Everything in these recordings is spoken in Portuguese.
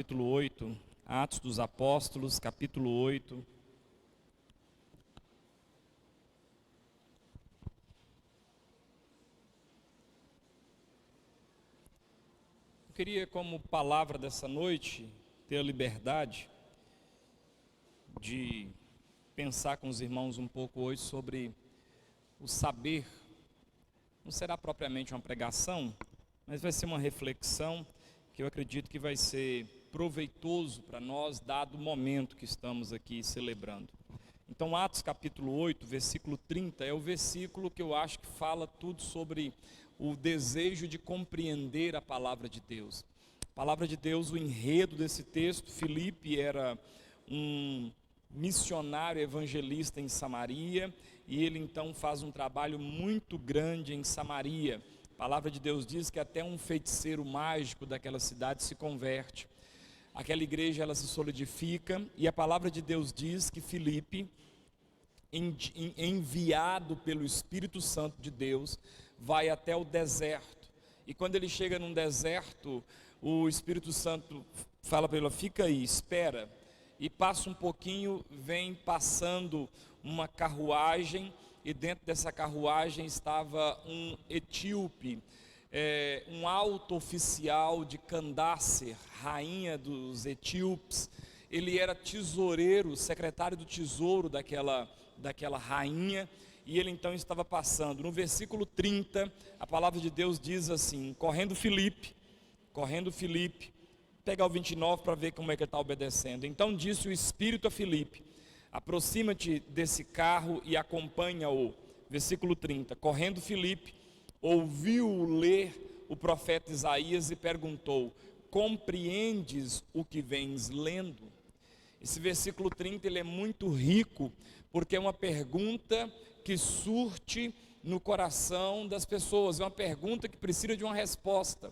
Capítulo 8, Atos dos Apóstolos, capítulo 8. Eu queria, como palavra dessa noite, ter a liberdade de pensar com os irmãos um pouco hoje sobre o saber. Não será propriamente uma pregação, mas vai ser uma reflexão que eu acredito que vai ser proveitoso para nós, dado o momento que estamos aqui celebrando. Então, Atos capítulo 8, versículo 30, é o versículo que eu acho que fala tudo sobre o desejo de compreender a palavra de Deus. A palavra de Deus, o enredo desse texto: Filipe era um missionário evangelista em Samaria, e ele então faz um trabalho muito grande em Samaria. A palavra de Deus diz que até um feiticeiro mágico daquela cidade se converte. Aquela igreja, ela se solidifica, e a palavra de Deus diz que Filipe, enviado pelo Espírito Santo de Deus, vai até o deserto. E quando ele chega num deserto, o Espírito Santo fala para ele: fica aí, espera. E passa um pouquinho, vem passando uma carruagem, e dentro dessa carruagem estava um etíope, um alto oficial de Candace, rainha dos etíopes. Ele era tesoureiro, secretário do tesouro daquela rainha, e ele então estava passando. No versículo 30, a palavra de Deus diz assim: correndo Filipe, pegar o 29 para ver como é que ele está obedecendo. Então disse o Espírito a Filipe: aproxima-te desse carro e acompanha-o. Versículo 30, correndo Filipe, ouviu ler o profeta Isaías e perguntou: compreendes o que vens lendo? Esse versículo 30 ele é muito rico, porque é uma pergunta que surte no coração das pessoas, é uma pergunta que precisa de uma resposta.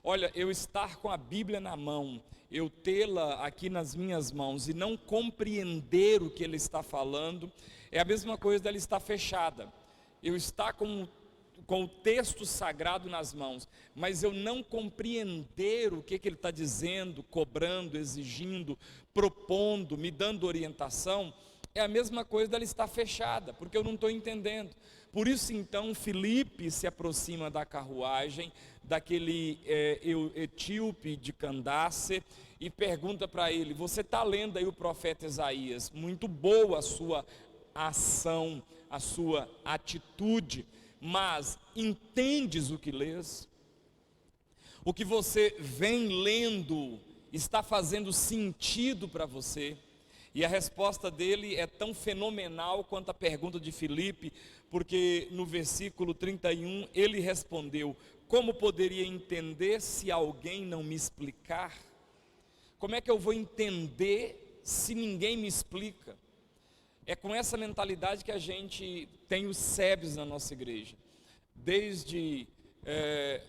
Olha, eu estar com a Bíblia na mão, eu tê-la aqui nas minhas mãos e não compreender o que ele está falando, é a mesma coisa dela estar fechada. Eu estar com o texto sagrado nas mãos, mas eu não compreender o que ele está dizendo, cobrando, exigindo, propondo, me dando orientação, é a mesma coisa dela estar fechada, porque eu não estou entendendo. Por isso então Filipe se aproxima da carruagem, daquele etíope de Candace, e pergunta para ele: você está lendo aí o profeta Isaías? Muito boa a sua ação, a sua atitude, mas entendes o que lês? O que você vem lendo está fazendo sentido para você? E a resposta dele é tão fenomenal quanto a pergunta de Filipe, porque no versículo 31 ele respondeu: como poderia entender se alguém não me explicar? Como é que eu vou entender se ninguém me explica? É com essa mentalidade que a gente tem os SEBs na nossa igreja. Desde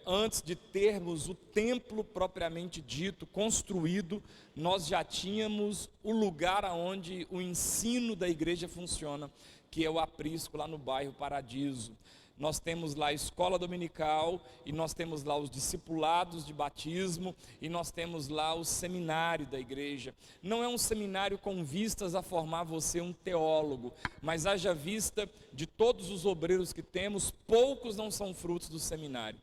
antes de termos o templo propriamente dito, construído, nós já tínhamos o lugar onde o ensino da igreja funciona, que é o aprisco, lá no bairro Paradiso. Nós temos lá a escola dominical, e nós temos lá os discipulados de batismo, e nós temos lá o seminário da igreja. Não é um seminário com vistas a formar você um teólogo, mas haja vista de todos os obreiros que temos, poucos não são frutos do seminário.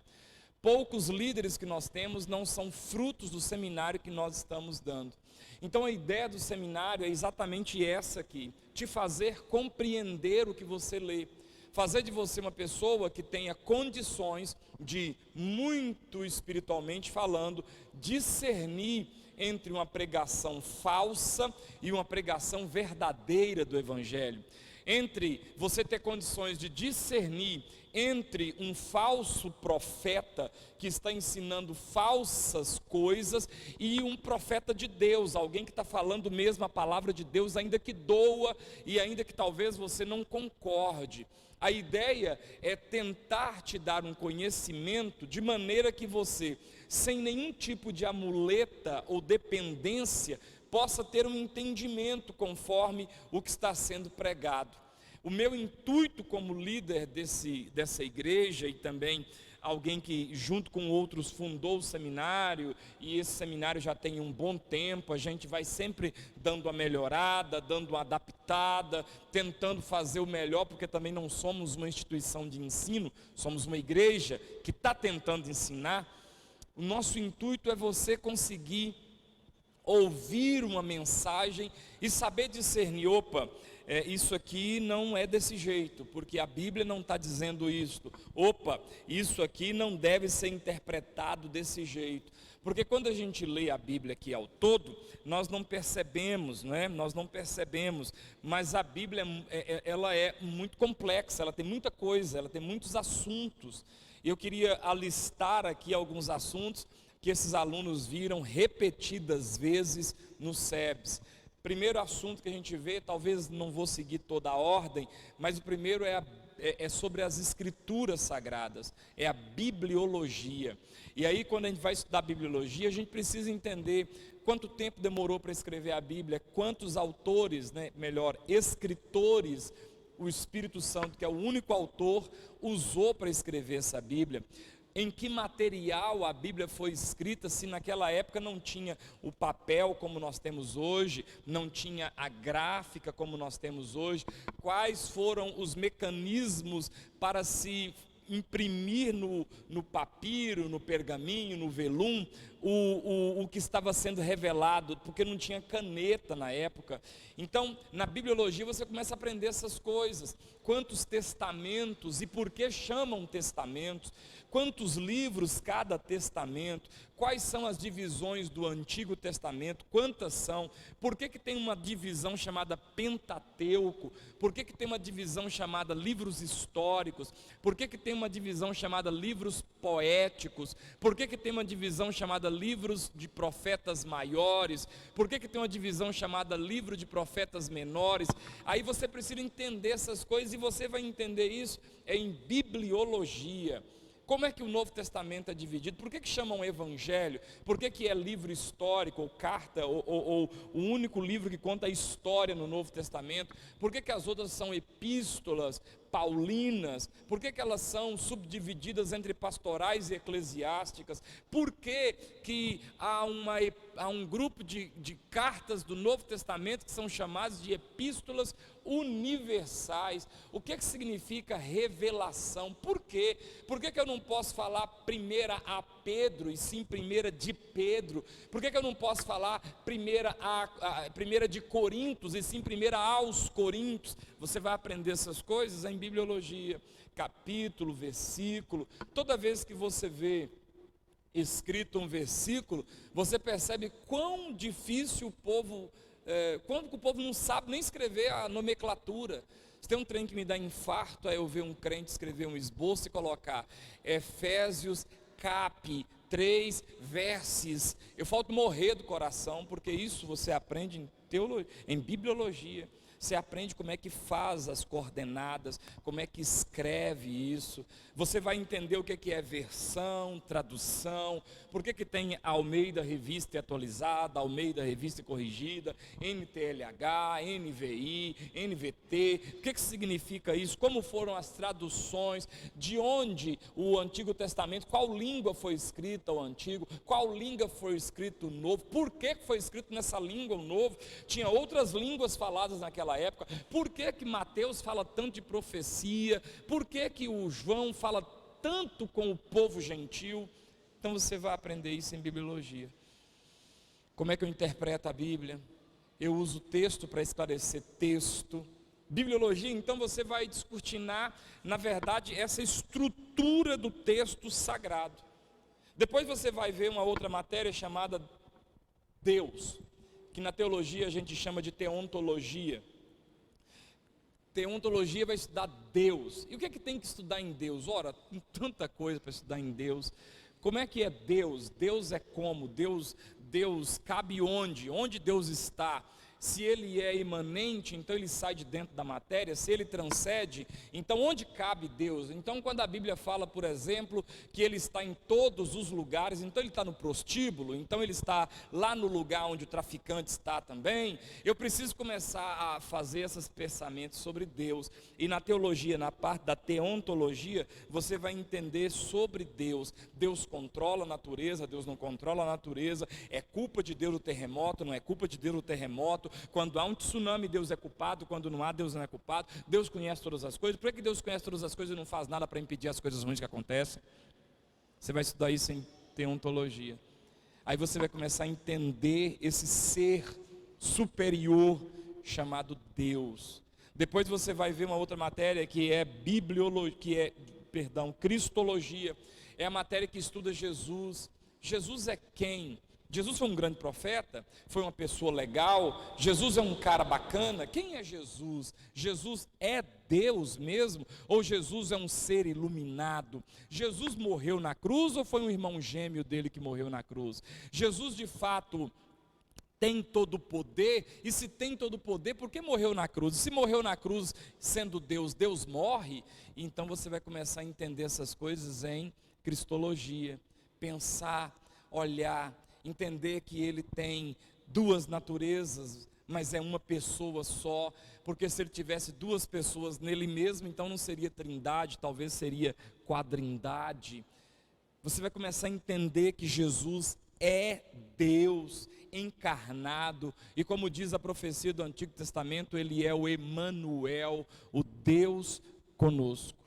Poucos líderes que nós temos não são frutos do seminário que nós estamos dando. Então a ideia do seminário é exatamente essa aqui: te fazer compreender o que você lê, fazer de você uma pessoa que tenha condições de, muito espiritualmente falando, discernir entre uma pregação falsa e uma pregação verdadeira do Evangelho. Entre você ter condições de discernir entre um falso profeta que está ensinando falsas coisas e um profeta de Deus, alguém que está falando mesmo a palavra de Deus, ainda que doa e ainda que talvez você não concorde. A ideia é tentar te dar um conhecimento de maneira que você, sem nenhum tipo de amuleta ou dependência, possa ter um entendimento conforme o que está sendo pregado. O meu intuito como líder dessa igreja, e também alguém que junto com outros fundou o seminário, e esse seminário já tem um bom tempo, a gente vai sempre dando uma melhorada, dando uma adaptada, tentando fazer o melhor, porque também não somos uma instituição de ensino, somos uma igreja que está tentando ensinar. O nosso intuito é você conseguir ouvir uma mensagem e saber discernir, opa, isso aqui não é desse jeito, porque a Bíblia não está dizendo isso. Opa, isso aqui não deve ser interpretado desse jeito. Porque quando a gente lê a Bíblia aqui ao todo, nós não percebemos, não é? Nós não percebemos, mas a Bíblia ela é muito complexa, ela tem muita coisa, ela tem muitos assuntos. Eu queria alistar aqui alguns assuntos que esses alunos viram repetidas vezes no SEBS. Primeiro assunto que a gente vê, talvez não vou seguir toda a ordem, mas o primeiro é sobre as escrituras sagradas, é a bibliologia. E aí quando a gente vai estudar bibliologia, a gente precisa entender quanto tempo demorou para escrever a Bíblia, quantos autores, melhor, escritores, o Espírito Santo, que é o único autor, usou para escrever essa Bíblia. Em que material a Bíblia foi escrita, se naquela época não tinha o papel como nós temos hoje, não tinha a gráfica como nós temos hoje, quais foram os mecanismos para se imprimir no papiro, no pergaminho, no velum, o que estava sendo revelado, porque não tinha caneta na época. Então, na bibliologia você começa a aprender essas coisas, quantos testamentos e por que chamam testamentos, quantos livros cada testamento, quais são as divisões do Antigo Testamento, quantas são, por que tem uma divisão chamada Pentateuco, por que tem uma divisão chamada livros históricos, por que tem uma divisão chamada livros poéticos, por que tem uma divisão chamada livros de profetas maiores, por que tem uma divisão chamada livro de profetas menores. Aí você precisa entender essas coisas, e você vai entender isso em bibliologia. Como é que o Novo Testamento é dividido? Por que chamam Evangelho? Por que é livro histórico, ou carta, ou o único livro que conta a história no Novo Testamento? Por que as outras são epístolas paulinas? Por que elas são subdivididas entre pastorais e eclesiásticas? Por que há um grupo de cartas do Novo Testamento que são chamadas de epístolas universais? O que significa revelação? Por quê? Por que eu não posso falar primeira a Pedro e sim primeira de Pedro? Por que eu não posso falar primeira de Coríntios e sim primeira aos Coríntios? Você vai aprender essas coisas em bibliologia, capítulo, versículo. Toda vez que você vê escrito um versículo, você percebe quão difícil o povo, quando o povo não sabe nem escrever a nomenclatura. Se tem um trem que me dá infarto, é eu ver um crente escrever um esboço e colocar Efésios cap 3 verses. Eu falto morrer do coração, porque isso você aprende em bibliologia. Você aprende como é que faz as coordenadas, como é que escreve isso. Você vai entender o que é versão, tradução, por que tem Almeida Revista Atualizada, Almeida Revista Corrigida, NTLH, NVI, NVT, o que significa isso, como foram as traduções, de onde o Antigo Testamento, qual língua foi escrita o Antigo, qual língua foi escrito o Novo, por que foi escrito nessa língua o Novo, tinha outras línguas faladas naquela época, por que Mateus fala tanto de profecia, por que o João fala tanto com o povo gentil. Então você vai aprender isso em bibliologia. Como é que eu interpreto a Bíblia? Eu uso texto para esclarecer texto. Bibliologia, então você vai descortinar, na verdade, essa estrutura do texto sagrado. Depois você vai ver uma outra matéria chamada Deus, que na teologia a gente chama de teontologia. Teontologia vai estudar Deus. E o que é que tem que estudar em Deus? Ora, tem tanta coisa para estudar em Deus. Como é que é Deus? Deus é como? Deus cabe onde? Onde Deus está? se ele é imanente, então ele sai de dentro da matéria. Se ele transcende, então onde cabe Deus? Então quando a Bíblia fala, por exemplo, que ele está em todos os lugares, então ele está no prostíbulo, então ele está lá no lugar onde o traficante está também. Eu preciso começar a fazer esses pensamentos sobre Deus. E na teologia, na parte da teontologia, você vai entender sobre Deus. Deus controla a natureza, Deus não controla a natureza. É culpa de Deus o terremoto, não é culpa de Deus o terremoto. Quando há um tsunami, Deus é culpado. Quando não há, Deus não é culpado. Deus conhece todas as coisas. Por que Deus conhece todas as coisas e não faz nada para impedir as coisas ruins que acontecem? Você vai estudar isso em teontologia. Aí você vai começar a entender esse ser superior chamado Deus. Depois você vai ver uma outra matéria que é cristologia. É a matéria que estuda Jesus. Jesus é quem? Jesus foi um grande profeta? Foi uma pessoa legal? Jesus é um cara bacana? Quem é Jesus? Jesus é Deus mesmo? Ou Jesus é um ser iluminado? Jesus morreu na cruz ou foi um irmão gêmeo dele que morreu na cruz? Jesus de fato tem todo o poder? E se tem todo o poder, por que morreu na cruz? Se morreu na cruz sendo Deus, Deus morre? Então você vai começar a entender essas coisas em cristologia. Pensar, olhar, entender que ele tem duas naturezas, mas é uma pessoa só, porque se ele tivesse duas pessoas nele mesmo, então não seria trindade, talvez seria quadrindade. Você vai começar a entender que Jesus é Deus encarnado, e como diz a profecia do Antigo Testamento, ele é o Emanuel, o Deus conosco.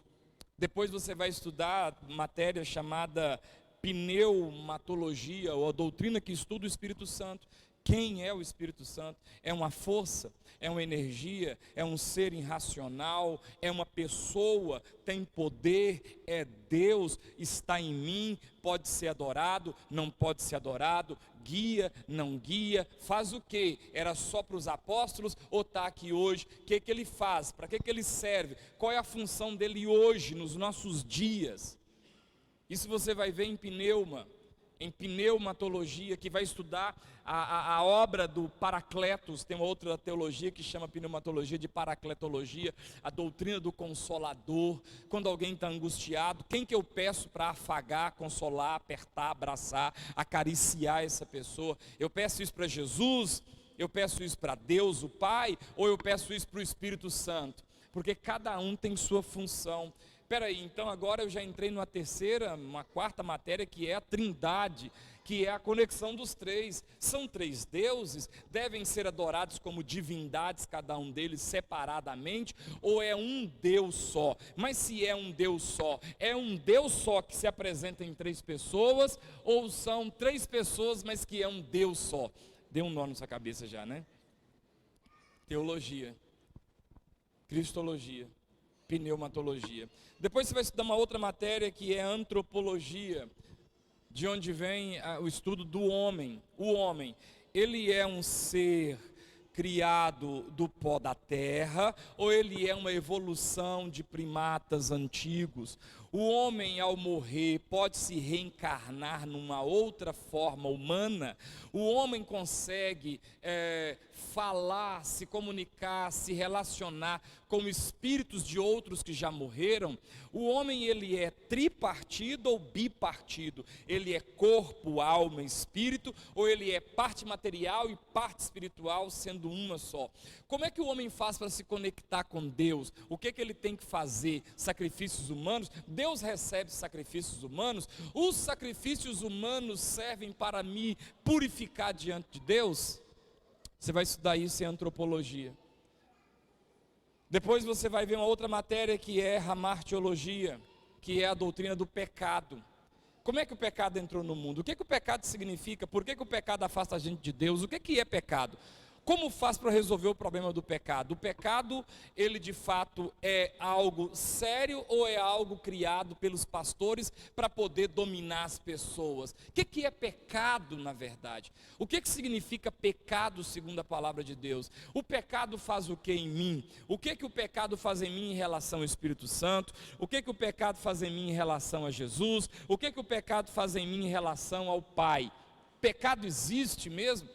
Depois você vai estudar matéria chamada pneumatologia, ou a doutrina que estuda o Espírito Santo. Quem é o Espírito Santo? É uma força? É uma energia? É um ser irracional? É uma pessoa? Tem poder? É Deus? Está em mim? Pode ser adorado? Não pode ser adorado? Guia? Não guia? Faz o quê? Era só para os apóstolos ou está aqui hoje? O que ele faz? Para que ele serve? Qual é a função dele hoje, nos nossos dias? Isso você vai ver em pneumatologia, que vai estudar a obra do Paracletos. Tem uma outra teologia que chama pneumatologia de paracletologia, a doutrina do Consolador. Quando alguém está angustiado, quem que eu peço para afagar, consolar, apertar, abraçar, acariciar essa pessoa? Eu peço isso para Jesus? Eu peço isso para Deus, o Pai? Ou eu peço isso para o Espírito Santo? Porque cada um tem sua função. Peraí, então agora eu já entrei uma quarta matéria, que é a trindade, que é a conexão dos três. São três deuses, devem ser adorados como divindades, cada um deles separadamente, ou é um Deus só? Mas se é um Deus só que se apresenta em três pessoas, ou são três pessoas, mas que é um Deus só? Deu um nó na sua cabeça já, né? Teologia, cristologia, pneumatologia. Depois você vai estudar uma outra matéria que é antropologia, de onde vem o estudo do homem. O homem, ele é um ser criado do pó da terra, ou ele é uma evolução de primatas antigos? O homem, ao morrer, pode se reencarnar numa outra forma humana? O homem consegue falar, se comunicar, se relacionar com espíritos de outros que já morreram? O homem, ele é tripartido ou bipartido? Ele é corpo, alma e espírito, ou ele é parte material e parte espiritual, sendo uma só? Como é que o homem faz para se conectar com Deus? O que ele tem que fazer? Sacrifícios humanos? Deus recebe sacrifícios humanos? Os sacrifícios humanos servem para me purificar diante de Deus? Você vai estudar isso em antropologia. Depois você vai ver uma outra matéria, que é hamartiologia, que é a doutrina do pecado. Como é que o pecado entrou no mundo? O que o pecado significa? Por que o pecado afasta a gente de Deus? O que é pecado? Como faz para resolver o problema do pecado? O pecado, ele de fato é algo sério, ou é algo criado pelos pastores para poder dominar as pessoas? O que é pecado, na verdade? O que significa pecado segundo a palavra de Deus? O pecado faz o que em mim? O que o pecado faz em mim em relação ao Espírito Santo? O que o pecado faz em mim em relação a Jesus? O que o pecado faz em mim em relação ao Pai? Pecado existe mesmo?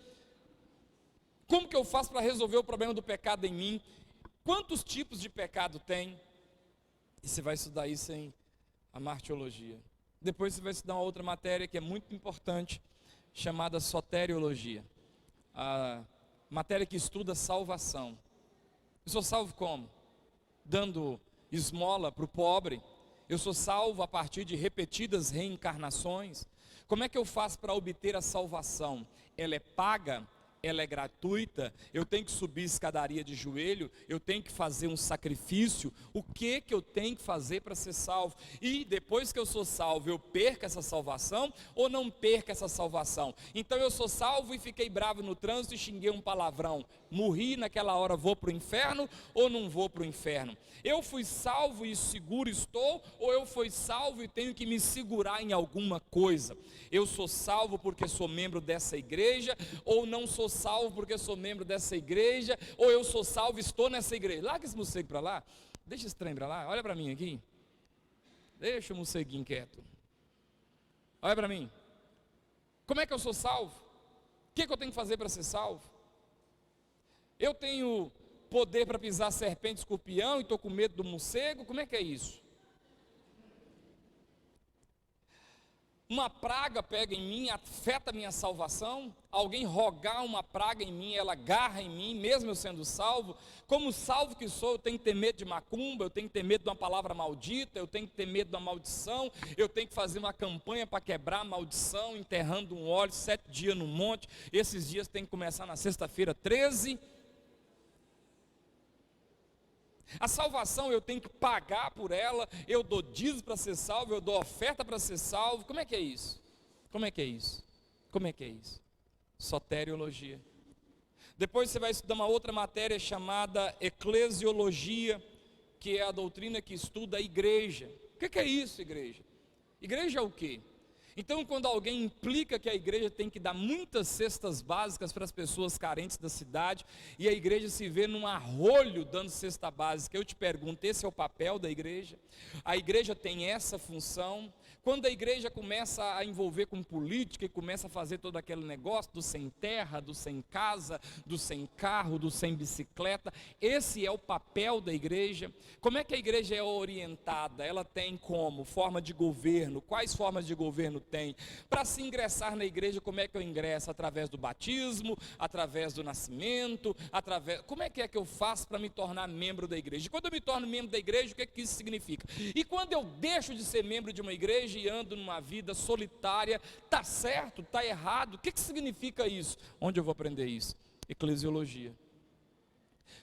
Como que eu faço para resolver o problema do pecado em mim? Quantos tipos de pecado tem? E você vai estudar isso em a martiologia. Depois você vai estudar uma outra matéria que é muito importante, chamada soteriologia. A matéria que estuda salvação. Eu sou salvo como? Dando esmola para o pobre. Eu sou salvo a partir de repetidas reencarnações. Como é que eu faço para obter a salvação? Ela é paga? Ela é gratuita? Eu tenho que subir escadaria de joelho? Eu tenho que fazer um sacrifício? O que eu tenho que fazer para ser salvo? E depois que eu sou salvo, eu perco essa salvação ou não perco essa salvação? Então eu sou salvo e fiquei bravo no trânsito e xinguei um palavrão. Morri naquela hora, vou para o inferno ou não vou para o inferno? Eu fui salvo e seguro estou, ou eu fui salvo e tenho que me segurar em alguma coisa? Eu sou salvo porque sou membro dessa igreja, ou não sou salvo porque sou membro dessa igreja, ou eu sou salvo e estou nessa igreja? Larga esse morcego para lá, deixa esse trem para lá, olha para mim aqui, deixa o morceguinho quieto, olha para mim. Como é que eu sou salvo? O que eu tenho que fazer para ser salvo? Eu tenho poder para pisar serpente e escorpião e estou com medo do morcego? Como é que é isso? Uma praga pega em mim, afeta a minha salvação? Alguém rogar uma praga em mim, ela agarra em mim, mesmo eu sendo salvo? Como salvo que sou, eu tenho que ter medo de macumba, eu tenho que ter medo de uma palavra maldita, eu tenho que ter medo de uma maldição, eu tenho que fazer uma campanha para quebrar a maldição, enterrando um óleo 7 dias no monte. Esses dias tem que começar na sexta-feira 13. A salvação eu tenho que pagar por ela, eu dou dízimo para ser salvo, eu dou oferta para ser salvo. Como é que é isso? Como é que é isso? Como é que é isso? Soteriologia. Depois você vai estudar uma outra matéria chamada eclesiologia, que é a doutrina que estuda a igreja. O que é isso, igreja? Igreja é o quê? Então, quando alguém implica que a igreja tem que dar muitas cestas básicas para as pessoas carentes da cidade, e a igreja se vê num arrolho dando cesta básica, eu te pergunto, esse é o papel da igreja? A igreja tem essa função? Quando a igreja começa a envolver com política e começa a fazer todo aquele negócio do sem terra, do sem casa, do sem carro, do sem bicicleta, esse é o papel da igreja? Como é que a igreja é orientada? Ela tem como? Forma de governo? Quais formas de governo tem? Para se ingressar na igreja, como é que eu ingresso? Através do batismo, através do nascimento, como é que eu faço para me tornar membro da igreja? E quando eu me torno membro da igreja, o que isso significa? E quando eu deixo de ser membro de uma igreja e ando numa vida solitária, está certo, está errado? O que significa isso? Onde eu vou aprender isso? Eclesiologia.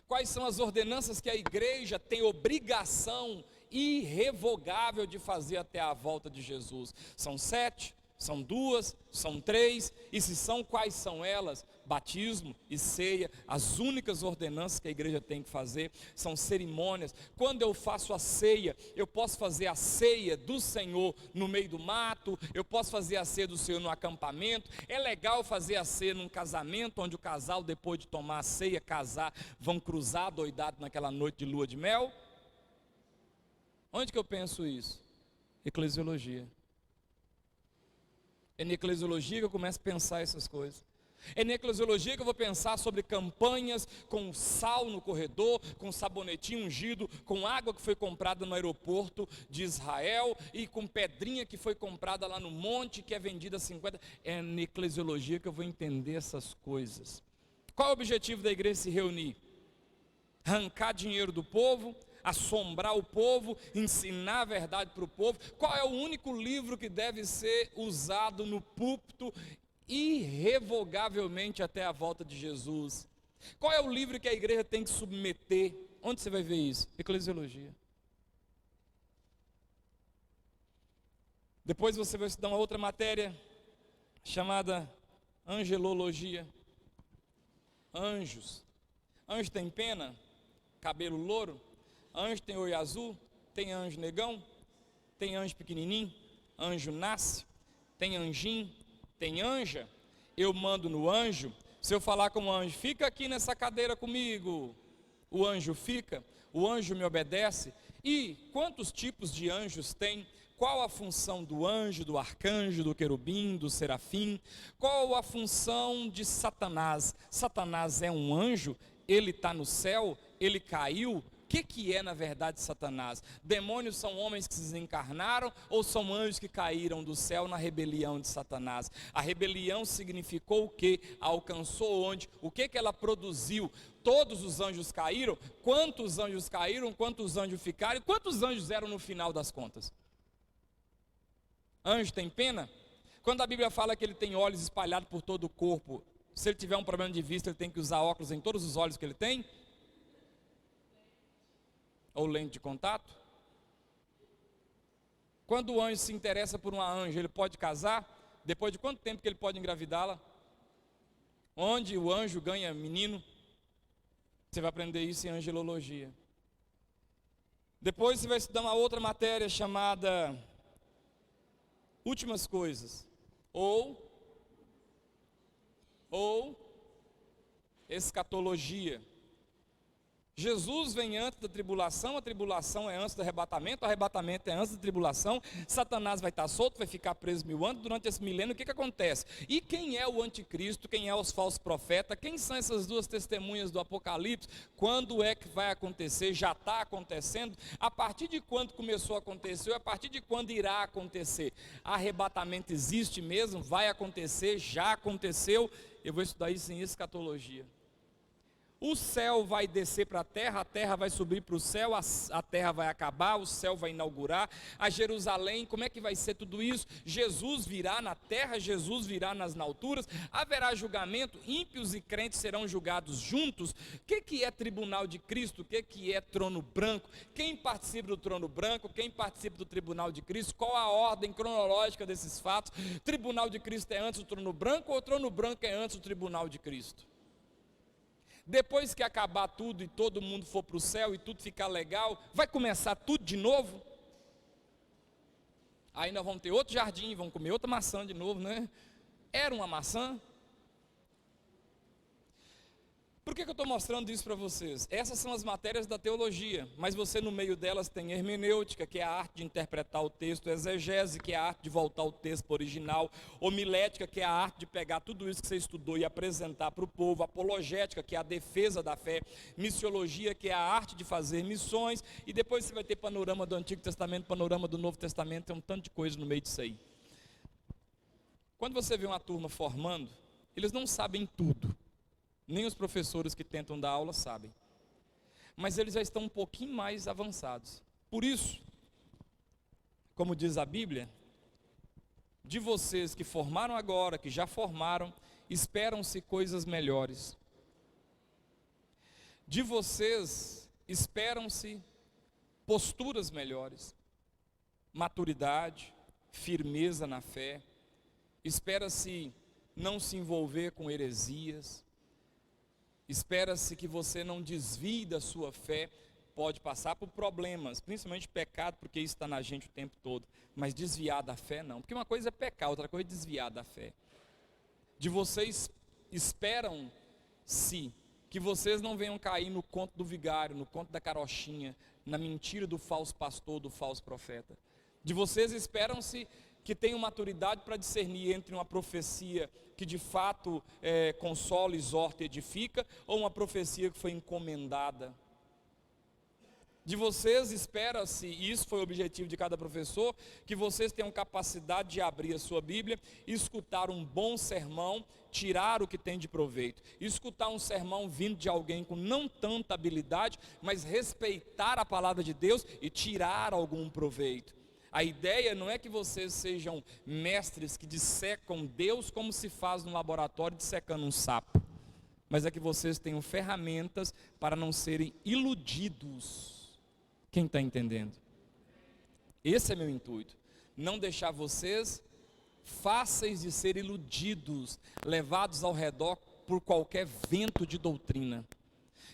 Quais são as ordenanças que a igreja tem obrigação irrevogável de fazer até a volta de Jesus? São 7? São 2? São 3? E se são, quais são elas? Batismo e ceia, as únicas ordenanças que a igreja tem que fazer. São cerimônias. Quando eu faço a ceia, eu posso fazer a ceia do Senhor no meio do mato, eu posso fazer a ceia do Senhor no acampamento. É legal fazer a ceia num casamento, onde o casal, depois de tomar a ceia, casar, vão cruzar doidado naquela noite de lua de mel? Onde que eu penso isso? Eclesiologia. É na eclesiologia que eu começo a pensar essas coisas. É na eclesiologia que eu vou pensar sobre campanhas com sal no corredor, com sabonetinho ungido, com água que foi comprada no aeroporto de Israel e com pedrinha que foi comprada lá no monte, que é vendida a 50. É na eclesiologia que eu vou entender essas coisas. Qual é o objetivo da igreja se reunir? Arrancar dinheiro do povo, assombrar o povo, ensinar a verdade para o povo? Qual é o único livro que deve ser usado no púlpito irrevogavelmente até a volta de Jesus? Qual é o livro que a igreja tem que submeter? Onde você vai ver isso? Eclesiologia. Depois você vai estudar uma outra matéria chamada angelologia. Anjos. Anjo tem pena? Cabelo louro? Anjo tem olho azul? Tem anjo negão? Tem anjo pequenininho? Anjo nasce? Tem anjinho? Tem anja? Eu mando no anjo. Se eu falar com o anjo, fica aqui nessa cadeira comigo, o anjo fica, o anjo me obedece. E quantos tipos de anjos tem? qual a função do anjo, do arcanjo, do querubim, do serafim? Qual a função de Satanás? Satanás é um anjo? Ele está no céu? Ele caiu? O que é na verdade Satanás? Demônios são homens que se desencarnaram ou são anjos que caíram do céu na rebelião de Satanás? A rebelião significou o que? Alcançou onde? O que ela produziu? Todos os anjos caíram? Quantos anjos caíram? Quantos anjos ficaram? Quantos anjos eram no final das contas? Anjo tem pena? Quando a Bíblia fala que ele tem olhos espalhados por todo o corpo, se ele tiver um problema de vista, ele tem que usar óculos em todos os olhos que ele tem? Ou lente de contato? Quando o anjo se interessa por uma anja, ele pode casar? Depois de quanto tempo que ele pode engravidá-la? Onde o anjo ganha menino? Você vai aprender isso em angelologia. Depois você vai estudar uma outra matéria chamada Últimas Coisas, ou escatologia. Jesus vem antes da tribulação, a tribulação é antes do arrebatamento, o arrebatamento é antes da tribulação, Satanás vai estar solto, vai ficar preso 1000 anos, durante esse milênio o que acontece? E quem é o anticristo, quem é os falsos profetas, quem são essas duas testemunhas do Apocalipse? Quando é que vai acontecer? Já está acontecendo? A partir de quando começou a acontecer? A partir de quando irá acontecer? Arrebatamento existe mesmo? Vai acontecer? Já aconteceu? Eu vou estudar isso em escatologia. O céu vai descer para a terra vai subir para o céu, a terra vai acabar, o céu vai inaugurar, a Jerusalém, como é que vai ser tudo isso? Jesus virá na terra, Jesus virá nas alturas, haverá julgamento, ímpios e crentes serão julgados juntos. O que é tribunal de Cristo? O que é trono branco? Quem participa do trono branco? Quem participa do tribunal de Cristo? Qual a ordem cronológica desses fatos? Tribunal de Cristo é antes do trono branco ou o trono branco é antes do tribunal de Cristo? Depois que acabar tudo e todo mundo for para o céu e tudo ficar legal, vai começar tudo de novo? Aí nós vamos ter outro jardim, vamos comer outra maçã de novo, né? Era uma maçã? Por que eu estou mostrando isso para vocês? Essas são as matérias da teologia, mas você no meio delas tem hermenêutica, que é a arte de interpretar o texto, exegese, que é a arte de voltar o texto para o original, homilética, que é a arte de pegar tudo isso que você estudou e apresentar para o povo, apologética, que é a defesa da fé, missiologia, que é a arte de fazer missões, e depois você vai ter panorama do Antigo Testamento, panorama do Novo Testamento, tem um tanto de coisa no meio disso aí. Quando você vê uma turma formando, eles não sabem tudo. Nem os professores que tentam dar aula sabem. Mas eles já estão um pouquinho mais avançados. Por isso, como diz a Bíblia, de vocês que formaram agora, que já formaram, esperam-se coisas melhores. De vocês esperam-se posturas melhores. Maturidade, firmeza na fé. Espera-se não se envolver com heresias. Espera-se que você não desvie da sua fé, pode passar por problemas, principalmente pecado, porque isso está na gente o tempo todo, mas desviar da fé não, porque uma coisa é pecar, outra coisa é desviar da fé. De vocês esperam-se que vocês não venham cair no conto do vigário, no conto da carochinha, na mentira do falso pastor, do falso profeta. De vocês esperam-se que tenham maturidade para discernir entre uma profecia que de fato consola, exorta e edifica, ou uma profecia que foi encomendada. De vocês espera-se, e isso foi o objetivo de cada professor, que vocês tenham capacidade de abrir a sua Bíblia, escutar um bom sermão, tirar o que tem de proveito. Escutar um sermão vindo de alguém com não tanta habilidade, mas respeitar a palavra de Deus e tirar algum proveito. A ideia não é que vocês sejam mestres que dissecam Deus como se faz no laboratório dissecando um sapo, mas é que vocês tenham ferramentas para não serem iludidos. Quem está entendendo? Esse é meu intuito, não deixar vocês fáceis de ser iludidos, levados ao redor por qualquer vento de doutrina.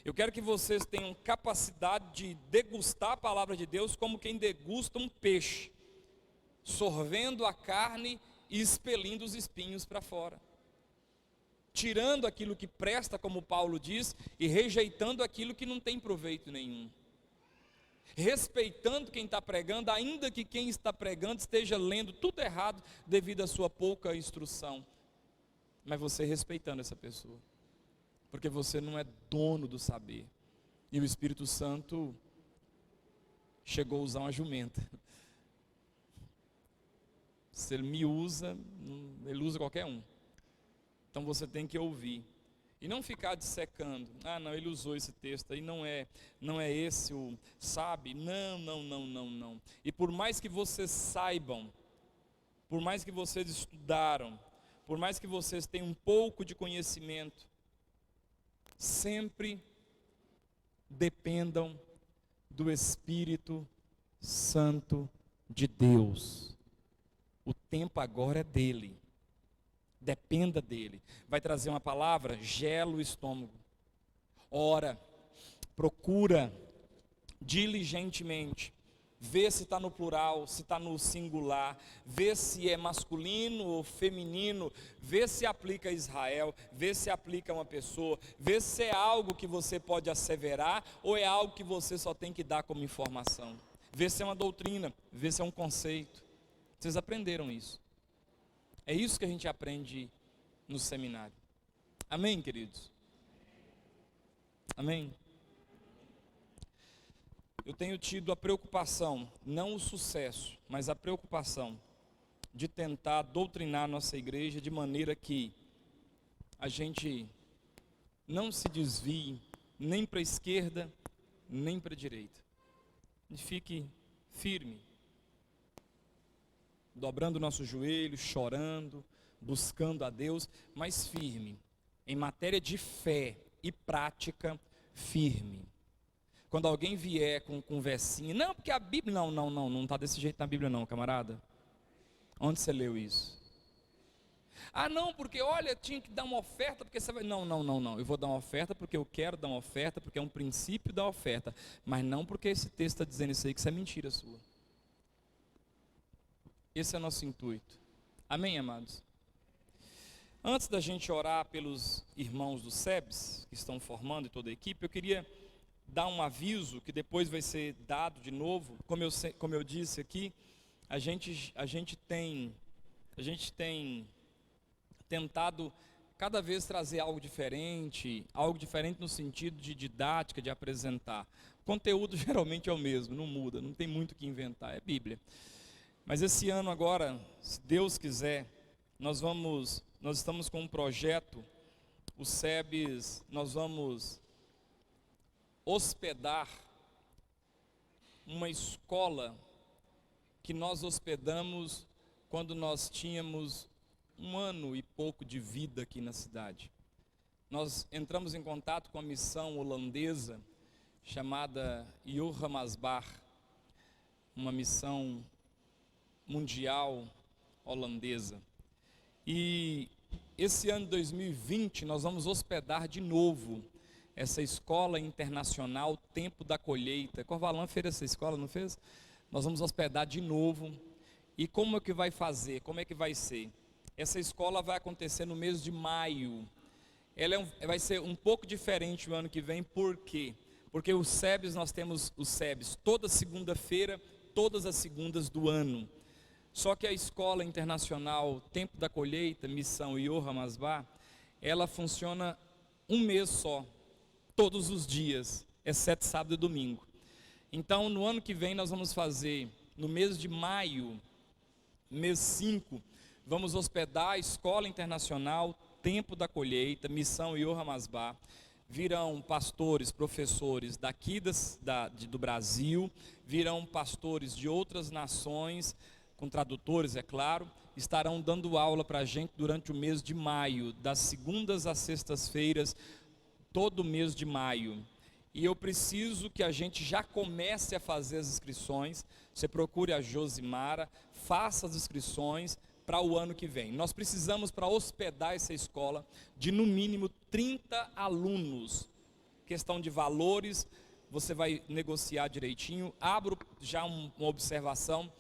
Eu quero que vocês tenham capacidade de degustar a palavra de Deus como quem degusta um peixe, sorvendo a carne e expelindo os espinhos para fora, tirando aquilo que presta, como Paulo diz, e rejeitando aquilo que não tem proveito nenhum. respeitando quem está pregando, ainda que quem está pregando esteja lendo tudo errado devido à sua pouca instrução, mas você respeitando essa pessoa, porque você não é dono do saber, e o Espírito Santo chegou a usar uma jumenta. Se ele me usa, ele usa qualquer um. Então você tem que ouvir e não ficar dissecando. Ah, não, ele usou esse texto aí, não é esse o, sabe? Não. E por mais que vocês saibam, por mais que vocês estudaram, por mais que vocês tenham um pouco de conhecimento, sempre dependam do Espírito Santo de Deus. O tempo agora é dele. Dependa dele. Vai trazer uma palavra, gela o estômago. Ora, procura diligentemente, vê se está no plural, se está no singular, vê se é masculino ou feminino, vê se aplica a Israel, vê se aplica a uma pessoa, vê se é algo que você pode asseverar ou é algo que você só tem que dar como informação. Vê se é uma doutrina, vê se é um conceito. Vocês aprenderam isso. É isso que a gente aprende no seminário. Amém, queridos? Amém? Eu tenho tido a preocupação, não o sucesso, mas a preocupação de tentar doutrinar nossa igreja de maneira que a gente não se desvie nem para a esquerda, nem para a direita. A gente fique firme, dobrando o nosso joelho, chorando, buscando a Deus, mas firme, em matéria de fé e prática, firme. Quando alguém vier com versinho, não, porque a Bíblia, não está desse jeito na Bíblia não, camarada. Onde você leu isso? Ah, não, porque olha, tinha que dar uma oferta, porque você vai... Não, eu vou dar uma oferta porque eu quero dar uma oferta, porque é um princípio da oferta, mas não porque esse texto está dizendo isso aí, que isso é mentira sua. Esse é o nosso intuito. Amém, amados? Antes da gente orar pelos irmãos do SEBS, que estão formando e toda a equipe, eu queria dar um aviso, que depois vai ser dado de novo. Como eu disse aqui, a gente tem tentado cada vez trazer algo diferente no sentido de didática, de apresentar. O conteúdo geralmente é o mesmo, não muda, não tem muito o que inventar, é Bíblia. Mas esse ano agora, se Deus quiser, nós estamos com um projeto, o SEBS, nós vamos hospedar uma escola que nós hospedamos quando nós tínhamos 1 ano e pouco de vida aqui na cidade. Nós entramos em contato com a missão holandesa chamada Yohamasbar, uma missão mundial holandesa. E esse ano de 2020 nós vamos hospedar de novo essa escola internacional Tempo da Colheita. Corvalã fez essa escola, não fez? Nós vamos hospedar de novo. E como é que vai fazer? Como é que vai ser? Essa escola vai acontecer no mês de maio. Ela vai ser um pouco diferente o ano que vem. Por quê? Porque os SEBS, nós temos os SEBS toda segunda-feira, todas as segundas do ano. Só que a Escola Internacional Tempo da Colheita, Missão Yohamasbar, ela funciona um mês só, todos os dias, exceto sábado e domingo. Então, no ano que vem, nós vamos fazer, no mês de maio, mês 5, vamos hospedar a Escola Internacional Tempo da Colheita, Missão Yohamasbar. Virão pastores, professores daqui do Brasil, virão pastores de outras nações, com tradutores, é claro, estarão dando aula para a gente durante o mês de maio, das segundas às sextas-feiras, todo o mês de maio. E eu preciso que a gente já comece a fazer as inscrições. Você procure a Josimara, faça as inscrições para o ano que vem. Nós precisamos, para hospedar essa escola, de no mínimo 30 alunos. Questão de valores, você vai negociar direitinho. Abro já uma observação.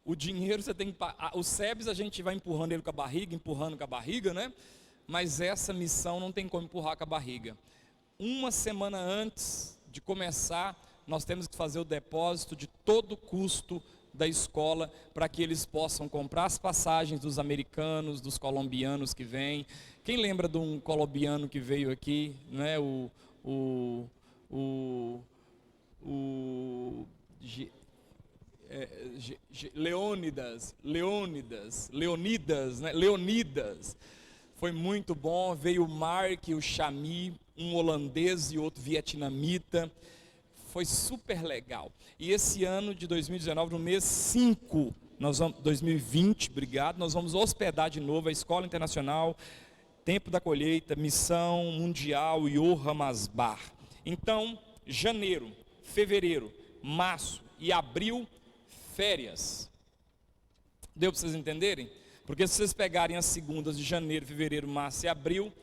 O dinheiro você tem que pagar. O SEBS a gente vai empurrando ele com a barriga, né? Mas essa missão não tem como empurrar com a barriga. Uma semana antes de começar, nós temos que fazer o depósito de todo o custo da escola, para que eles possam comprar as passagens dos americanos, dos colombianos que vêm. Quem lembra de um colombiano que veio aqui, né? Leônidas, né? Leonidas, foi muito bom. Veio o Mark e o Chami, um holandês e outro vietnamita, foi super legal. E esse ano de 2019, no mês 5, 2020, obrigado, nós vamos hospedar de novo a Escola Internacional, Tempo da Colheita, Missão Mundial Yoha Masbar. Então, janeiro, fevereiro, março e abril, férias. Deu para vocês entenderem? Porque se vocês pegarem as segundas de janeiro, fevereiro, março e abril,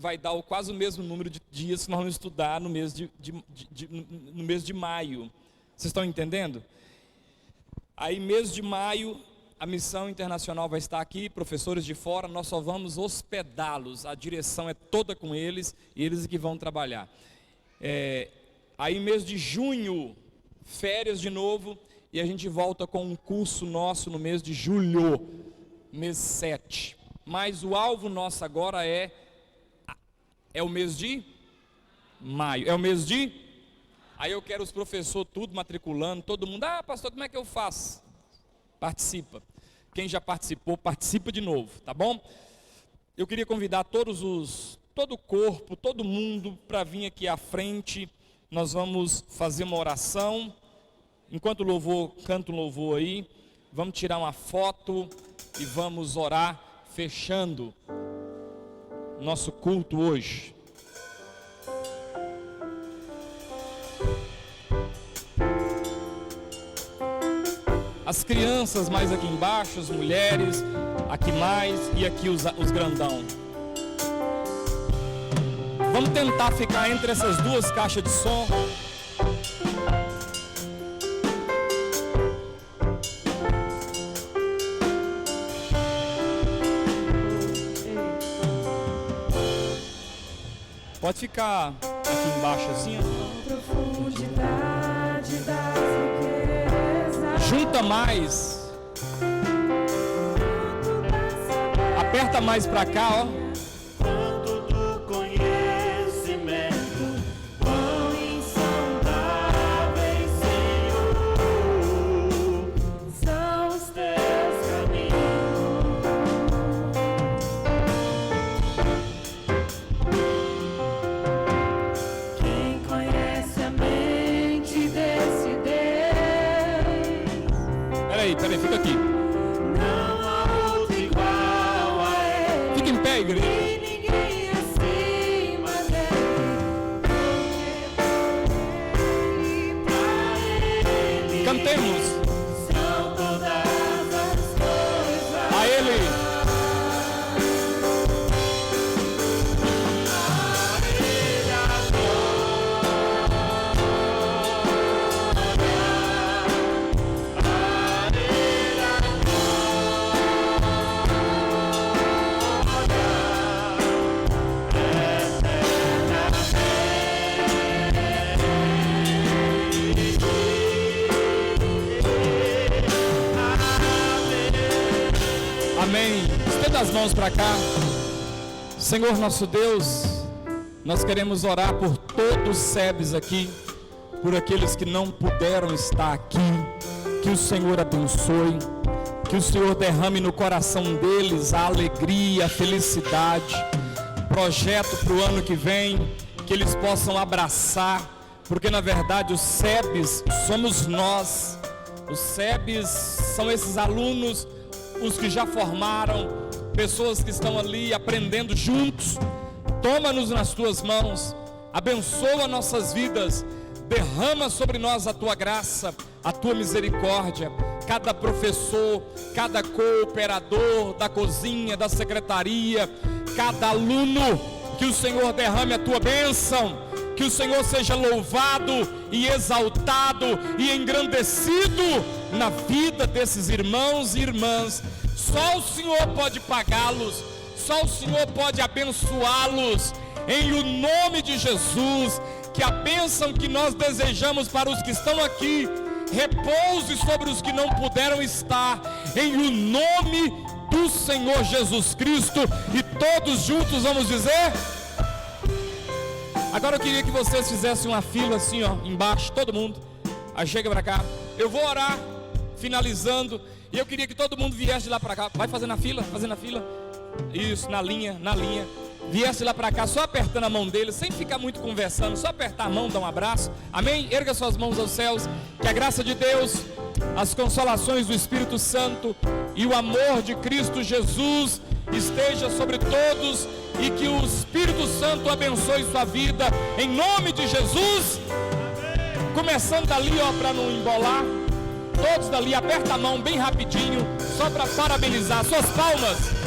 vai dar quase o mesmo número de dias que nós vamos estudar no mês de maio. Vocês estão entendendo? Aí, mês de maio, a missão internacional vai estar aqui, professores de fora, nós só vamos hospedá-los, a direção é toda com eles, e eles que vão trabalhar. Aí, mês de junho, férias de novo, e a gente volta com um curso nosso no mês de julho, mês 7. Mas o alvo nosso agora é o mês de maio. É o mês de... Aí eu quero os professores tudo matriculando, todo mundo. Ah, pastor, como é que eu faço? Participa. Quem já participou, participa de novo, tá bom? Eu queria convidar todo o corpo, todo mundo para vir aqui à frente. Nós vamos fazer uma oração. Enquanto o louvor, canta o louvor aí, vamos tirar uma foto e vamos orar, fechando nosso culto hoje. As crianças mais aqui embaixo, as mulheres aqui mais e aqui os grandão. Vamos tentar ficar entre essas duas caixas de som. Pode ficar aqui embaixo assim, junta mais, aperta mais pra cá, ó. Tanto do conhecimento, quão insondáveis, Senhor, são os teus caminhos. Quem conhece a mente desse Deus? Peraí, fica aqui. Não há outro igual a Ele. Fica em pé, igreja. E ninguém acima dele. Porque pra Ele Cantemos são todas as coisas. a Ele. Amém. Estenda as mãos para cá. Senhor nosso Deus, nós queremos orar por todos os SEBs aqui, por aqueles que não puderam estar aqui. Que o Senhor abençoe, que o Senhor derrame no coração deles a alegria, a felicidade, projeto para o ano que vem, que eles possam abraçar, porque na verdade os SEBs somos nós. Os SEBs são esses alunos, os que já formaram, pessoas que estão ali aprendendo juntos. Toma-nos nas tuas mãos, abençoa nossas vidas, derrama sobre nós a tua graça, a tua misericórdia. Cada professor, cada cooperador da cozinha, da secretaria, cada aluno, que o Senhor derrame a tua bênção, que o Senhor seja louvado e exaltado e engrandecido na vida desses irmãos e irmãs. Só o Senhor pode pagá-los, só o Senhor pode abençoá-los, em o nome de Jesus. que a bênção que nós desejamos para os que estão aqui repouse sobre os que não puderam estar, em o nome do Senhor Jesus Cristo. E todos juntos vamos dizer. Agora eu queria que vocês fizessem uma fila assim, ó, embaixo, todo mundo. Aí chega para cá. Eu vou orar, finalizando, e eu queria que todo mundo viesse de lá para cá. Vai fazendo a fila, Isso, na linha. Viesse lá para cá, só apertando a mão dele, sem ficar muito conversando, só apertar a mão, dar um abraço. Amém? Erga suas mãos aos céus. Que a graça de Deus, as consolações do Espírito Santo e o amor de Cristo Jesus esteja sobre todos, e que o Espírito Santo abençoe sua vida, em nome de Jesus. Começando dali, ó, para não embolar. Todos dali, aperta a mão bem rapidinho, só para parabenizar. Suas palmas.